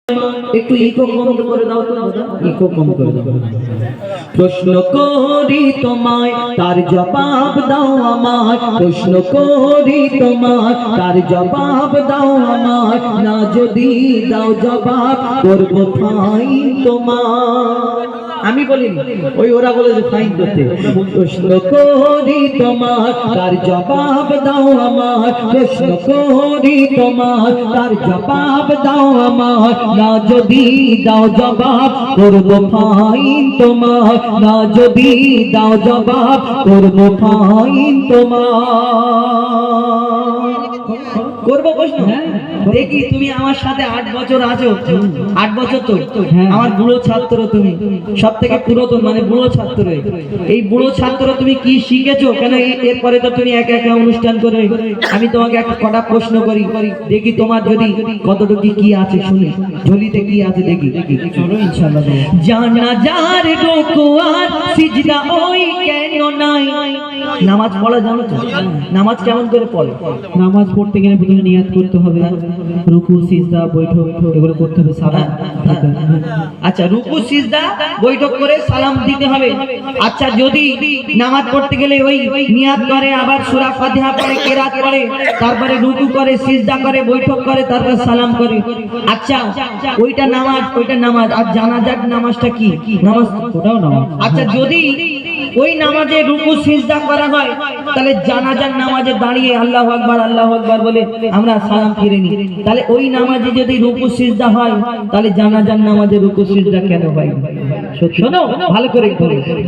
একটু ইকো কম করে দাও তো দাদা, ইকো কম করে দাও। প্রশ্ন করি তোমায় তার জবাব দাও আমায়, প্রশ্ন করি তোমায় তার জবাব দাও আমায়, না যদি দাও জবাব করবো ফাইন তোমার। আমি বলিনি, ওই ওরা বলে যে ফাইন করতে। প্রশ্ন করি তোমার তার জবাব দাও আমায়, প্রশ্ন করি তোমার তার জবাব দাও আমায়, না যদি দাও জবাব করবো ফাইন তোমার, না যদি দাও জবাব করবো ফাইন তোমার। করবো প্রশ্ন? দেখি তুমি আমার সাথে 8 বছর আছো, 8 বছর তো আমার বুড়ো ছাত্র, তুমি সব থেকে পুরাতন মানে বুড়ো ছাত্র। এই বুড়ো ছাত্র তুমি কি শিখেছো? কেন এরপরে তো তুমি একা একা অনুষ্ঠান করে, আমি তোমাকে একটা কটা প্রশ্ন করি, দেখি তোমার যদি কতটুকু কি আছে, শুনি ঝুলিতে কি আছে দেখি। চলো ইনশাআল্লাহ। জানাজার রুকু আর সিজদা ওই কেন নাই? নামাজ পড়া জানো তো? নামাজ কেমন করে পড়ে? নামাজ পড়তে গেলে প্রথমে নিয়াত করতে হবে, রুকু সিজদা বৈঠক এগুলো করতে হবে, সালাম। আচ্ছা, রুকু সিজদা বৈঠক করে সালাম দিতে হবে। আচ্ছা, যদি নামাজ পড়তে গেলে ওই নিয়াত করে, আবার সূরা ফাতিহা পড়ে, কিরাত পড়ে, তারপরে রুকু করে, সিজদা করে, বৈঠক করে, তারপর সালাম করে, আচ্ছা ওইটা নামাজ, ওইটা নামাজ। আর জানাজার নামাজটা কি নামাজ? ওটাও নামাজ। আচ্ছা, যদি ওই নামাজে রুকু সিজদা করা হয়, তাহলে জানাজার নামাজে দাঁড়িয়ে আল্লাহু আকবার বলে আমরা সালাম ফিরে নিই। তাহলে ওই নামাজে যদি রুকু সিজদা হয়, তাহলে জানাজার নামাজে রুকু সিজদা কেন হয়? শোনো ভালো করে,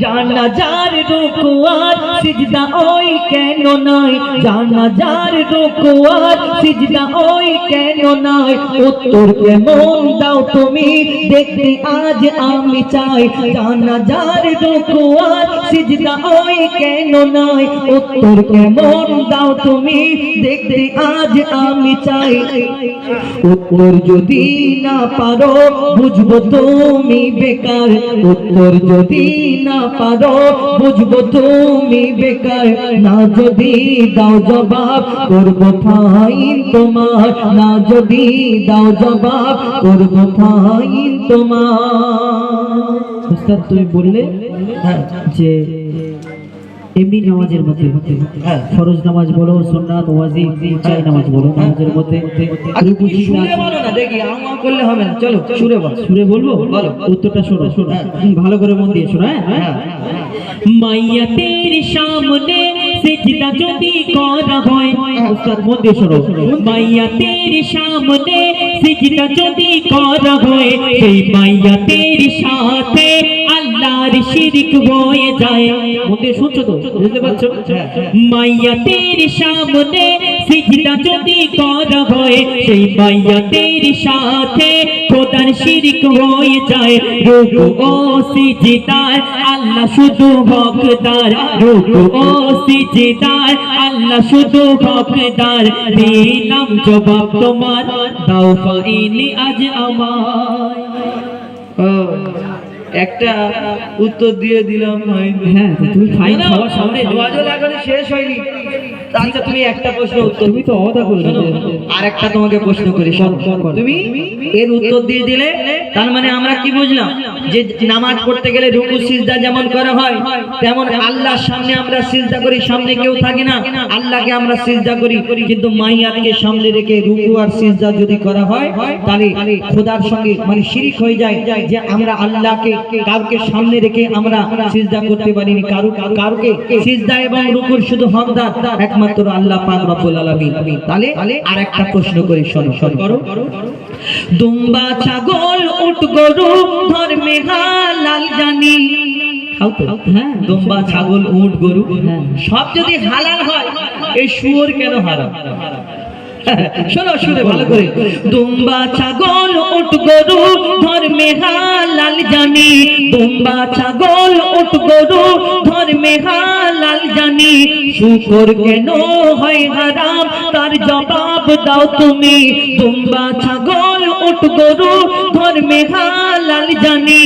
জানাজার রুকু আর সিজদা ওই কেন নাই? জানাজার রুকু আর সিজদা ওই কেন নাই? উত্তর কেমন দাও তুমি দেখতে আজ আমি চাই। জানাজার রুকু আর সিজদা ওই কেন নাই? উত্তর কেমন দাও তুমি দেখতে আজ আমি চাই। উত্তর যদি না পারো বুঝবো তুমি বেকার, উত্তর যদি না পারো বুঝবো তুমি বেকার, না যদি দাও জবাব করবো ফাইন তোমার, না যদি দাও জবাব করবো ফাইন তোমার। উস্তাদ তুমি বললে যে এমনি নামাজের মধ্যে ফরজ নামাজ বলো, সুন্নাত, ওয়াজিব, চাই নামাজ বলো, নামাজের মধ্যে রুকু সিজদা বলো না, দেখি আমা করলে হবে না। চলো সুরে বল, সুরে বলবো, বলো। উত্তরটা শোনো, ভালো করে মন দিয়ে শোনো। হ্যাঁ, মাইয়াতের সামনে সিজদা যদি করা হয়, উস্তাদ মন দিয়ে শোনো, মাইয়াতের সামনে সিজদা যদি করা হয়, সেই মাইয়াতের সাথে আল্লাহর শিরক হয়ে যায়। মন দিয়ে শুনছো তো, বুঝতে পারছো? মাইয়াতের সামনে সিজদা যদি করা হয়, সেই মাইয়াতের সাথে খোদার শিরক হয়ে যায়। রুকু ও সিজদার আল্লাহ শুধু হকদার, রুকু ও সিজদার আল্লাহ শুধু হকদার। দিলাম জবাব তোমার, দাও ফাইনি আজ আমায়। একটা উত্তর দিয়ে দিলাম। হ্যাঁ, তুমি ফাইন খাওয়ার সামনে নামাজও লাগানো শেষ হয়নি। আচ্ছা, তুমি একটা প্রশ্ন উত্তর, তুমি তো অদা করে শোনো, আর একটা তোমাকে প্রশ্ন করি, শোনো। তুমি এর উত্তর দিয়ে দিলে, তার মানে আমরা কি বুঝলাম? যে নামাজ পড়তে গেলে রুকু সিজদা যেমন করা হয়, তেমন আল্লাহর সামনে আমরা সিজদা করি, সামনে কেউ থাকে না, আল্লাহকে আমরা সিজদা করি। কিন্তু মাইয়াতকে সামনে রেখে রুকু আর সিজদা যদি করা হয়, তাহলে খোদার সঙ্গে মানে শিরক হয়ে যায়, যে আমরা আল্লাহকে কাউকে সামনে রেখে আমরা সিজদা করতে পারিনি। কাউকে সিজদা এবং রুকুর শুধু হকদার একমাত্র আল্লাহ পাক রব্বুল আলামিন। তাহলে আরেকটা প্রশ্ন করি, শোনো করো। দুম্বা ছাগল উট গরু ধর্মে হালাল জানি, খাও তো? হ্যাঁ, দুম্বা ছাগল উট গরু সব যদি হালাল হয়, এই শুয়োর কেন হারাম? শোনো শুনে ভালো করে। দুম্বা ছাগল উট গরু ধর্মে হালাল জানি, দুম্বা ছাগল উট গরু ধর্মে হালাল জানি, শুকর কেন হয় হারাম তার জবাব দাও তুমি। দুম্বা ছাগল উট গরু ধর্মে হালাল জানি,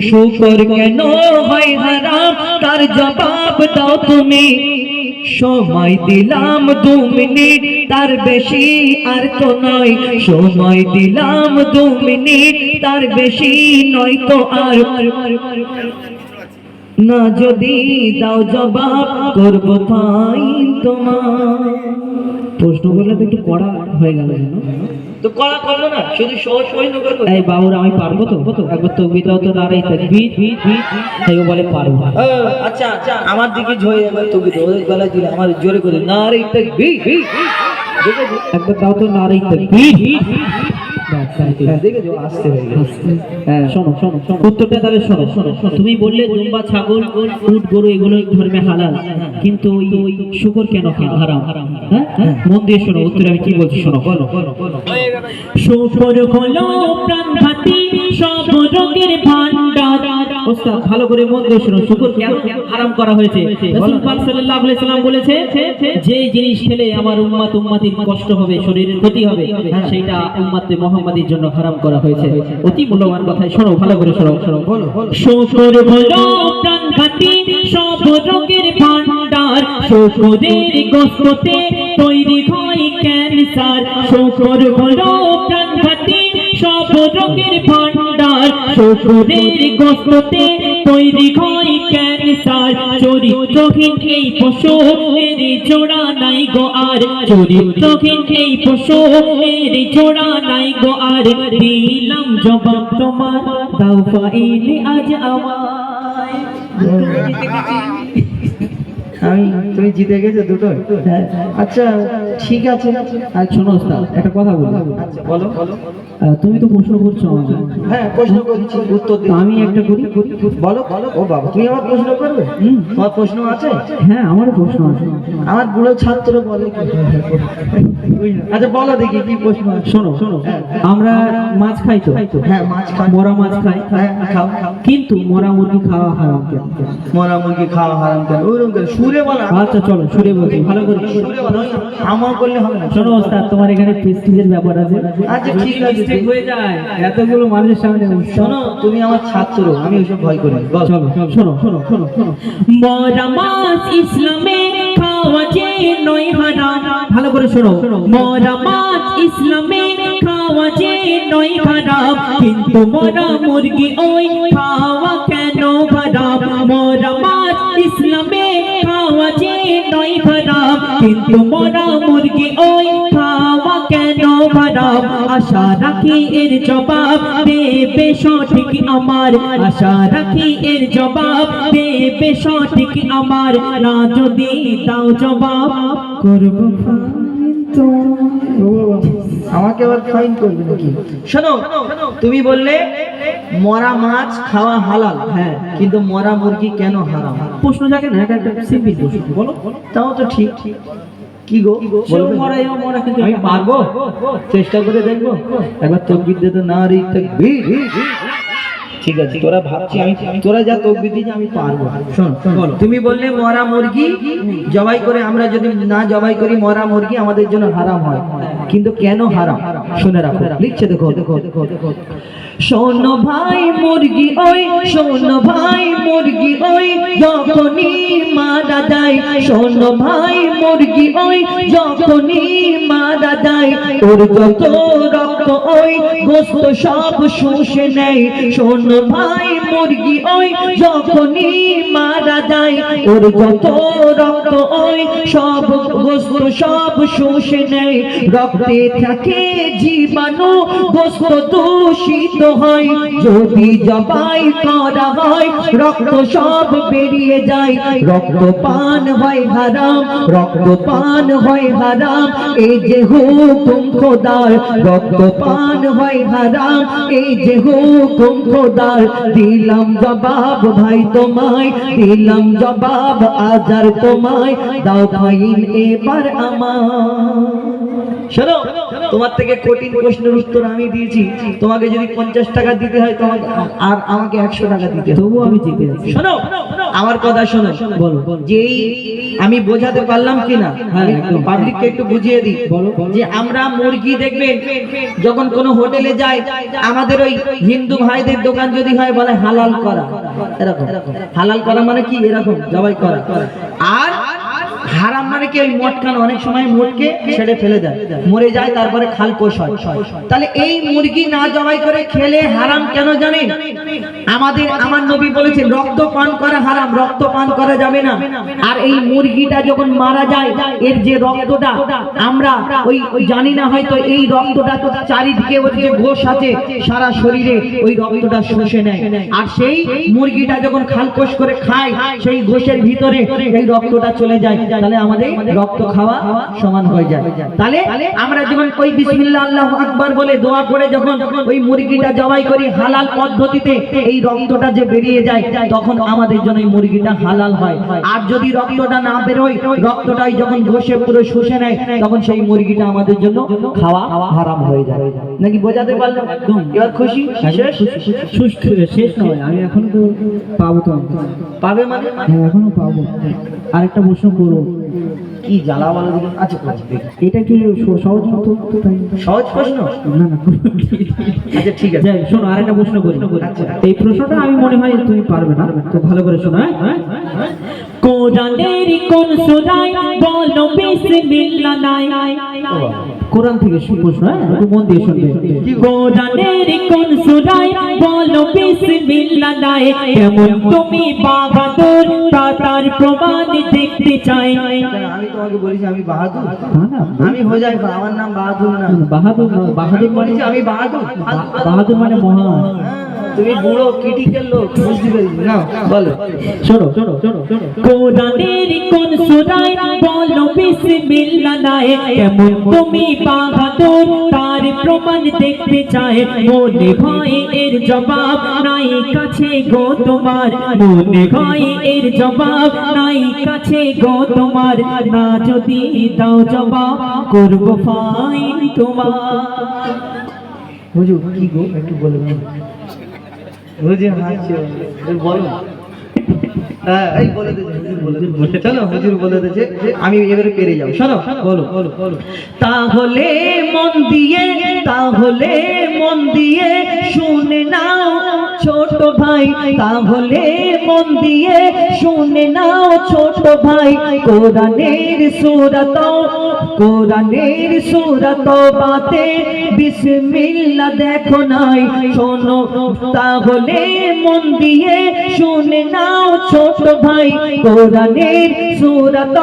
শুকর কেন হয় হারাম তার জবাব দাও তুমি। সময় দিলাম 2 মিনিট তার বেশি আর তো নয়, সময় দিলাম 2 মিনিট তার বেশি নয় তো আর, না যদি দাও জবাব করবো ফাইন তোমার। প্রশ্ন করলে তো একটু কড়া হয়ে গেল যেন। তো কড়া করবো না, শুধু সহজ সহজ করবো। এই বাবুরা আমি পারবো তো? একবার তকবীর দাও তো, নারাই তাকবীর। তাই ও বলে পারবো। আচ্ছা আচ্ছা, আমার দিকে ঝরে একবার তুমি ওদের গলায় দিলে আমার জোরে করে নারে তাকবীর। একবার দাও তো, নারাই তাকবীর। দেখেছো আসতে হয়ে গেছে। শোনো শোনো শোনো, উত্তরটা তাহলে শোনো। তুমি বললে দুম্বা, ছাগল, উট, গরু এগুলো ধর্মে হালাল, কিন্তু ওই শুকর কেন হারাম? হ্যাঁ, মন দিয়ে শোনো, উত্তর আমি কি বলছি শোনো। শুকর হলো প্রাণঘাতী সব রোগের ভান্ডার। ওস্তাদ ভালো করে মন দিয়ে শোনো, শুকর কেন হারাম করা হয়েছে? রাসূল পাক সাল্লাল্লাহু আলাইহি সাল্লাম বলেছে, যে জিনিস খেলে আমার উম্মতির কষ্ট হবে, শরীরের ক্ষতি হবে, সেইটা উম্মতে মুহাম্মাদির জন্য হারাম করা হয়েছে। অতি মূল্যবান কথা, শোনো ভালো করে শোনো। শুকর হলো প্রাণঘাতী সব রোগের ভান্ডার, শুকরের গোশতে তৈরি হয় ক্যান্সার। শুকর হলো প্রাণঘাতী সব রোগের ভান্ডার, শুকরের গোশতে তৈরি হয় ক্যান্সার। চরিত্রহীন এই পশু এর জোড়া নাই গো আর, চরিত্রহীন এই পশু এর জোড়া নাই গো আর। দিলাম জবাব তোমার, দাও ফাইন আজ আমায়। তুমি জিতে গেছো দুটো। আচ্ছা ঠিক আছে। আর শোনো ওস্তাদ, একটা কথা বলি। আচ্ছা বলো। তুমি তো প্রশ্ন করছো আমাকে। হ্যাঁ প্রশ্ন করছি, উত্তর তো দিই। আমি একটা করি। বলো। ও বাবা, তুমি আমার প্রশ্ন করবে? তোমার প্রশ্ন আছে? হ্যাঁ, আমারও প্রশ্ন আছে। আমার বুড়ো ছাত্র বলে কি? আচ্ছা বলো দেখি কি প্রশ্ন আছে। শোনো, আমরা মাছ খাই তো? হ্যাঁ মাছ খাই। মরা মাছ খাই। হ্যাঁ খাও। কিন্তু মরা মুরগি খাওয়া হারাম কেন? মরা মুরগি খাওয়া হারাম কেন? ওইরকম করে সুরে বলা। আচ্ছা চলো সুরে বলছি, ভালো করে সুরে বলো, আমার করলে হবে না। শোনো ওস্তাদ, তোমার এখানে প্রেস্টিজের ব্যাপার আছে। আচ্ছা ঠিক আছে। মিস্টেক হয়ে যায় এতগুলো মানুষের সামনে। শোনো তুমি আমার ছাত্র, আমি ওইসব ভয় করি না। বল। চলো শোনো। মরা মাছ ইসলামে খাওয়া যে নয় হারাম। ভালো করে শোনো। মরা মাছ ইসলামে খাওয়া যে নয় হারাম, কিন্তু মরা মুরগি ওই খাওয়া কেন হারাম? মরা মাছ ইসলামে খাওয়া যে নয় হারাম, কিন্তু মরা মুরগি ওই খাওয়া কেন হারাম? আশা রাখি এর জবাব দেবে সঠিক আমার, আশা রাখি এর জবাব দেবে সঠিক আমার। না যদি দাও জবাব করব আমাকে আবার ফাইন করবে নাকি? শোনো, তুমি বললে মরা মাছ খাওয়া হালাল, হ্যাঁ, কিন্তু মরা মুরগি কেন হারাম? প্রশ্ন থাকে না, একটা সিম্পল প্রশ্ন। বলো। তাও তো ঠিক। কি গো বলবে? মরা কিন্তু আমি পারবো, চেষ্টা করে দেখবো। একবার তকবীর দে তো, নারী তাকবীর। ঠিক আছে, তোরা ভাবছি আমি, তোরা যা তকবীর দিস আমি পারবো। শোন, তুমি বললে মরা মুরগি জবাই করে, আমরা যদি না জবাই করি মরা মুরগি আমাদের জন্য হারাম হয়, কিন্তু কেন হারাম শুনে রাখো। লিখছে দেখো। শোনো ভাই মুরগি ওই, শোনো ভাই মুরগি ওই যখনই মারা যায়, শোনো ভাই মুরগি ওই যখনই মারা যায়, ওর যত রক্ত ওই গোস্ত সব শুষে নেয়। শোনো ভাই মুরগি ওই যখনই মারা যায়, ওর যত রক্ত ওই সব গোস্ত সব শুষে নেয়। রক্তে থাকে জীবাণু, গোস্ত দূষিত হয়, যদি জবাই করা হয় রক্ত সব বেরিয়ে যায়। রক্ত পান হয় হারাম, রক্ত পান হয় হারাম, এই যে হুকুম খোদার। রক্ত পান হয় হারাম, এই যে হুকুম খোদার। দিলাম জবাব ভাই তোমায়, দিলাম জবাব আজার তোমায়, দাও ফাইন এবার আমার। শোনো, তোমার থেকে কঠিন প্রশ্নের উত্তর আমি দিয়েছি, তোমাকে যদি 50 টাকা দিতে হয় তোমাকে, আর আমাকে 100 টাকা দিতে হবে, তবুও আমি জিতে যাচ্ছি। শোনো আমার কথা শোনো। বলো। যেই আমি বোঝাতে পারলাম কিনা, হ্যাঁ, একদম। পাবলিককে একটু বুঝিয়ে দিই। বলো। যে আমরা মুরগি দেখবেন যখন কোনো হোটেলে যাই, আমাদের ওই হিন্দু ভাইদের দোকান যদি হয় বলে হালাল করা, এরকম। হালাল করা মানে কি? এরকম জবাই করা। আর হারাম মানে কি ওই মটকান অনেক সময় মুরগি ছেড়ে ফেলে দেয়, মরে যায়, তারপরে খাল পোষ হয়। তাহলে এই মুরগি না জবাই করে খেলে হারাম কেন জানেন? আমার নবী বলেছেন রক্ত পান করা হারাম, রক্ত পান করা যাবে না। আর এই মুরগিটা যখন মারা যায় এর যে রক্তটা আমরা ওই জানি না, হয়তো এই রক্তটা তো চারিদিকে ওর যে ঘোষ আছে সারা শরীরে ওই রক্তটা শুষে নেয়, আর সেই মুরগিটা যখন খালকোষ করে খায় সেই ঘোষের ভিতরে এই রক্তটা চলে যায়, তাহলে আমাদের রক্ত খাওয়া সমান হয়ে যায়। তাহলে আমরা যখন ওই বিসমিল্লাহ আল্লাহু আকবার বলে দোয়া করে যখন ওই মুরগিটা জবাই করি হালাল পদ্ধতিতে, এই রক্তটা যে বেরিয়ে যায় তখন আমাদের জন্য এই মুরগিটা হালাল হয়। আর যদি রক্তটা না বেরোয়, রক্তটাই যখন ঘষে পুরো শুষে নেয়, তখন সেই মুরগিটা আমাদের জন্য খাওয়া হারাম হয়ে যায়। নাকি বোঝাতে পারলাম? এবার খুশি? শেষ নয়, আমি এখন তো পাবো, তো পাবে মানে? হ্যাঁ এখনো পাবো। আরেকটা প্রশ্ন করবো। কি জ্বালা বলো দিকে? আচ্ছা এটা কি সহজ মতো? সহজ প্রশ্ন না না, আচ্ছা ঠিক আছে, যাই শোনো, আরেকটা প্রশ্ন করি। এই প্রশ্নটা আমি মনে হয় তুমি পারবে না, তো ভালো করে শোনো। কোরআনের কোন সূরায় বলো বিসমিল্লাহ নাই? কোরআন থেকে প্রশ্ন, একটু মন দিয়ে শুনবে। কোরআনের কোন সূরায় বলো বিসমিল্লাহ নাই? কেমন তুমি বাহাদুর তার প্রমাণ দেখতে চাই। আমি তোমাকে বলেছি আমি বাহাদুর? আমি হয়ে যাই, আমার নাম বাহাদুর না। বাহাদুর বাহাদুর মানে আমি বাহাদুর, বাহাদুর মানে মহান। তুমি বুড়ো ক্রিটিক্যাল লোক, বুঝতে পেরেছি না? বলো শোনো শোনো শোনো। কোরআনের কোন সূরায় বলো বিসমিল্লাহ নাই? কেমন তুমি বাহাদুর তার প্রমাণ দেখতে চায়। মনে হয় এর জবাব নাই কাছে গো তোমার, মনে হয় এর জবাব নাই কাছে গো তোমার। না যদি দাও জবাব করবো ফাইন তোমার। হুজুর কি গো একটু বলবেন? হুজুর হাসছে, বলো। হ্যাঁ এই বলে দিয়েছে, হুজুর বলে দিয়েছে। চলো হুজুর বলে দিয়েছে, আমি এবারে পেরে যাবো। শোনো, বলো। তাহলে মন দিয়ে, তাহলে মন দিয়ে শুনে নাও ছোট ভাই, তাহলে মন দিয়ে শুনে নাও ছোট ভাই। কোরআনের সূরাত, কোরআনের সূরাত বাতে বিসমিল্লাহ দেখো নাই। শোনো তাহলে মন দিয়ে শুনে নাও ছোট ভাই, কোরআনের সূরাত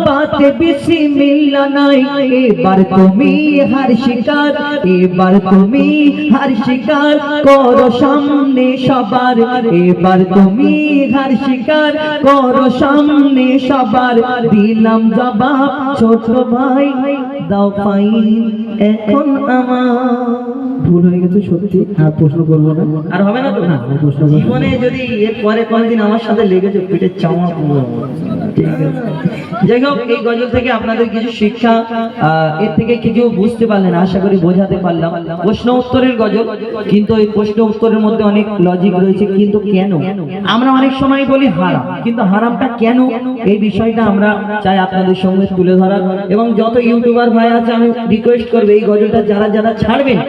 বাতে বিসমিল্লাহ নাই। এবার তুমি হার শিকার, এবার তুমি হার শিকার করো সামনে সবার। এবার তুমি হার শিকার করো সামনে সবার। দিলাম জবাব ছোট ভাই, দাও ফাইন এখন আমার। ভুল হয়ে গেছে সত্যি, আর প্রশ্ন করবো না। আর হবে না তো? না প্রশ্ন জীবনে যদি এর পরে কোনদিন আমার সাথে লেগেছে পেটের চামড়া পুরো। ঠিক আছে, যাই হোক এই গজল থেকে আপনাদের কিছু শিক্ষা, এর থেকে কিছু বুঝতে পারলেন, আশা করি বোঝাতে পারলাম। প্রশ্ন উত্তরের গজল, কিন্তু এই প্রশ্ন উত্তরের মধ্যে অনেক লজিক রয়েছে। কিন্তু কেন আমরা অনেক সময় বলি হারাম, কিন্তু হারামটা কেন এই বিষয়টা আমরা চাই আপনাদের সঙ্গে তুলে ধরার। এবং যত ইউটিউবার ভাই আছে আমি রিকোয়েস্ট করবো এই গজলটা যারা যারা ছাড়বেন,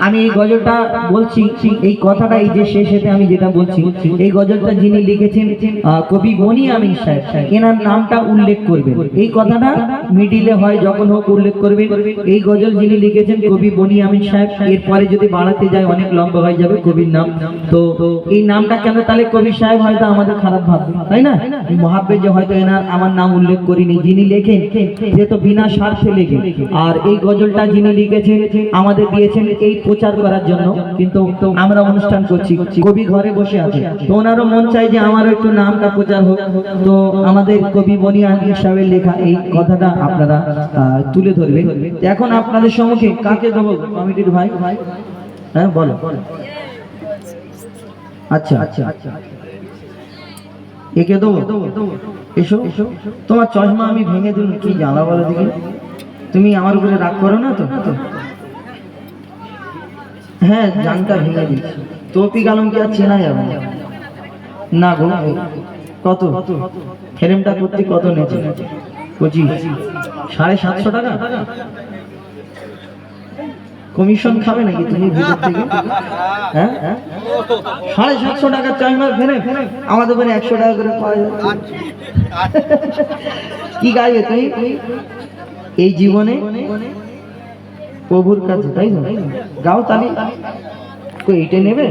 আমি এই গজলটা বলছি, এই কথাটা এই যে শেষেতে আমি যেটা বলছি, এই গজলটা যিনি লিখেছেন কবি বনি আমিন সাহেব, এনার নামটা উল্লেখ করবেন। এই কথাটা মিডিলে হয় যখন হোক উল্লেখ করবে। এই গজল যিনি লিখেছেন কবি বনি আমিন সাহেব। এরপরে যদি বাড়াতে যায় অনেক লম্বা হয়ে যাবে কবির নাম। তো এই নামটা কেন, তাহলে কবি সাহেব হয়তো আমাদের খারাপ ভাববে, তাই না? মহাব্বে যে হয়তো এনার আমার নাম উল্লেখ করিনি। যিনি লেখেন সে তো বিনা স্বার্থে লেখেন, আর এই গজলটা যিনি লিখেছেন আমাদের দিয়েছেন এই প্রচার করার জন্য। কিন্তু আমরা অনুষ্ঠান করছি, কবি ঘরে বসে আছে, তো ওনারও মন চাই যে আমারও একটু নামটা প্রচার হোক। তো আমাদের কবি বনি আমিন সাহেবের লেখা এই কথাটা আপনারা তুলে ধরবেন। এখন আপনাদের সম্মুখে কাকে দেবো কমিটির ভাই? হ্যাঁ বলো। আচ্ছা আচ্ছা আচ্ছা, একে দেবো? এসো, তোমার চশমা আমি ভেঙে দিন, কি জ্বালা বলো দেখি। তুমি আমার উপরে রাগ করো না তো? হ্যাঁ জানটা ভেঙে দিচ্ছি। তৌফিক আলমকে আর চেনা যাবে না গো। কত ফ্রেমটা করতে কত নেছে? 25, 750 টাকা। কমিশন খাবে নাকি তুমি ভিতর থেকে? হ্যাঁ 750 টাকার চাইমার ফেনে আমাদের ওখানে 100 টাকা করে পাওয়া যাচ্ছে। কি গাইবে তুমি এই জীবনে প্রভুর কাছে, তাই না? গাও তালি, এইটা নেবে।